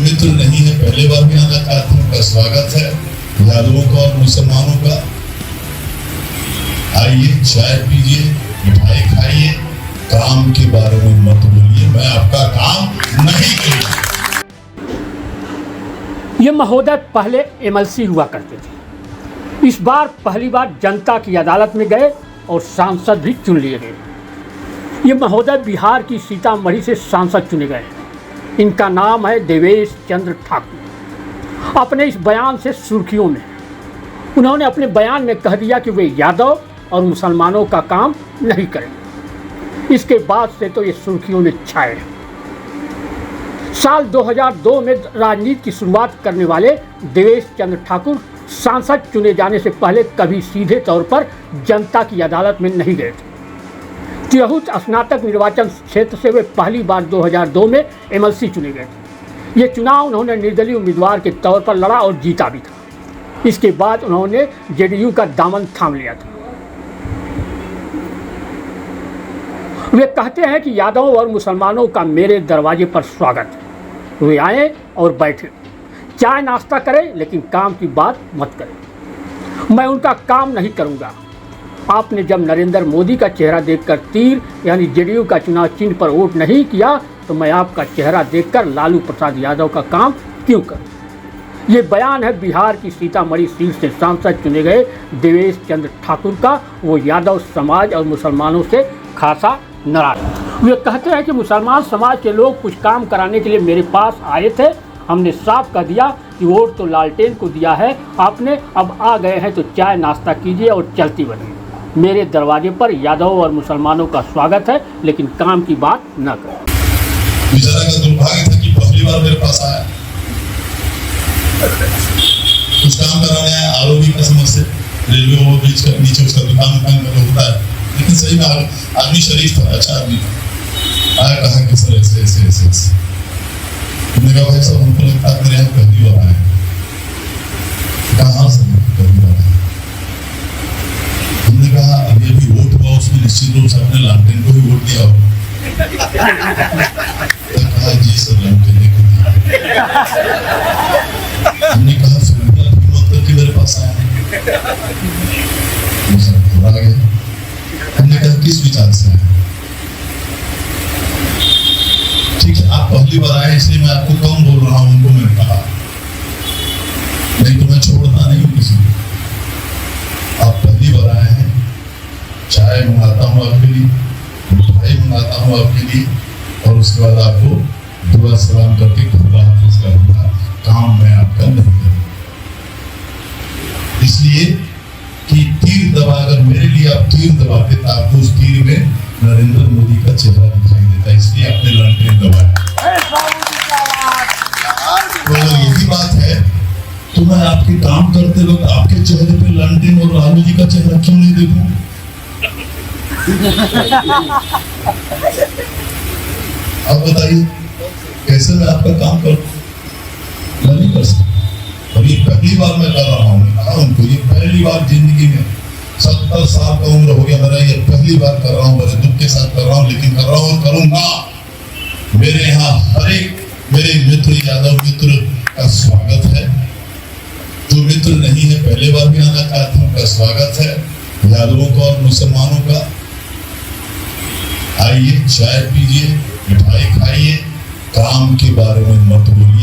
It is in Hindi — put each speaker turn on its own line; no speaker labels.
मित्र नहीं है, पहले बार भी आना चाहते हैं, उनका स्वागत है, यादवों का और मुसलमानों का। आइए, चाय पीजिए, मिठाई खाइए, काम के बारे में मत बोलिए, मैं आपका काम नहीं करूंगा।
ये महोदय पहले एमएलसी हुआ करते थे। इस बार पहली बार जनता की अदालत में गए और सांसद भी चुन लिए गए। ये महोदय बिहार की सीतामढ़ी से सांसद चुने गए। इनका नाम है देवेश चंद्र ठाकुर। अपने इस बयान से सुर्खियों में उन्होंने अपने बयान में कह दिया कि वे यादव और मुसलमानों का काम नहीं करेंगे। इसके बाद से तो ये सुर्खियों में छाए हैं। साल 2002 में राजनीति की शुरुआत करने वाले देवेश चंद्र ठाकुर सांसद चुने जाने से पहले कभी सीधे तौर पर जनता की अदालत में नहीं गए थे। तिरहुत स्नातक निर्वाचन क्षेत्र से वे पहली बार 2002 में एमएलसी चुने गए थे। ये चुनाव उन्होंने निर्दलीय उम्मीदवार के तौर पर लड़ा और जीता भी था। इसके बाद उन्होंने जेडीयू का दामन थाम लिया था। वे कहते हैं कि यादवों और मुसलमानों का मेरे दरवाजे पर स्वागत है। वे आए और बैठे, चाय नाश्ता करें, लेकिन काम की बात मत करें। मैं उनका काम नहीं करूंगा। आपने जब नरेंद्र मोदी का चेहरा देखकर तीर यानी जेडीयू का चुनाव चिन्ह पर वोट नहीं किया, तो मैं आपका चेहरा देखकर लालू प्रसाद यादव का काम क्यों करूं। ये बयान है बिहार की सीतामढ़ी सीट से सांसद चुने गए देवेश चंद्र ठाकुर का। वो यादव समाज और मुसलमानों से खासा नाराज। वे कहते हैं कि मुसलमान समाज के लोग कुछ काम कराने के लिए मेरे पास आए थे। हमने साफ कह दिया कि वोट तो लालटेन को दिया है आपने, अब आ गए हैं तो चाय नाश्ता कीजिए और चलती बनिए। मेरे दरवाजे पर यादव और मुसलमानों का स्वागत है, लेकिन काम की बात न करें।
बेचारा का दुर्भाग्य था कि पहली बार मेरे पास आया, कुछ काम कराने आया, आरओबी का समस्या, रेलवे ओवरब्रिज का नीचे उसका दुकान में होता है, लेकिन सही में आदमी शरीफ था, अच्छा आदमी आया। कहा कि सर ऐसे ऐसे ऐसे ऐसे। हमने कहा भाई साहब हमको लगता है मेरे यहाँ पहली बार आए। कहाँ से पहली बार आए? हमने कहा अभी अभी वोट हुआ, उसमें निश्चित रूप से अपने लालटेन को भी वोट दिया हो। कहा जी सर लालटेन को दिया। हमने कहा फिर भी आप हिम्मत करके मेरे पास आए। वो सर घबरा गए। हमने कहा किस विचार से आए? ठीक है, आप पहली बार आए इसलिए मैं आपको कम बोल रहा हूँ, उनको मैंने कहा, नहीं तो मैं छोड़ता नहीं हूँ किसी को। आप पहली बार आए हैं, चाय मंगाता हूँ आपके लिए, मिठाई मंगाता हूँ आपके लिए, और उसके बाद आपको दुआ सलाम करके खुदा हाफिज करूंगा। काम मैं आपका नहीं करूंगा, इसलिए कि तीर दबा, अगर मेरे लिए आप तीर दबाते तो आपको उस तीर में नरेंद्र मोदी का चेहरा दिखाई देता, इसलिए आपने लालटेन दबाया। तो अगर यही बात है तो मैं आपके काम करते वक्त आपके चेहरे पे लालटेन और लालू जी का चेहरा क्यों नहीं देखूं? आप बताइए कैसे मैं आपका काम करूं? मैं नहीं कर सकता। और ये पहली बार मैं कर रहा हूँ, कहा उनको ये पहली बार जिंदगी में 70 साल का उम्र हो गया मेरा, ये पहली बार कर रहा हूँ, बड़े दुख के साथ कर रहा हूँ, लेकिन कर रहा हूँ और करूंगा। मेरे यहाँ हर एक मेरे मित्र यादव मित्र का स्वागत है। जो मित्र नहीं है पहले बार भी आना चाहते हैं, उनका स्वागत है, यादवों का और मुसलमानों का। आइए, चाय पीजिए, मिठाई खाइए, काम के बारे में मत बोलिए।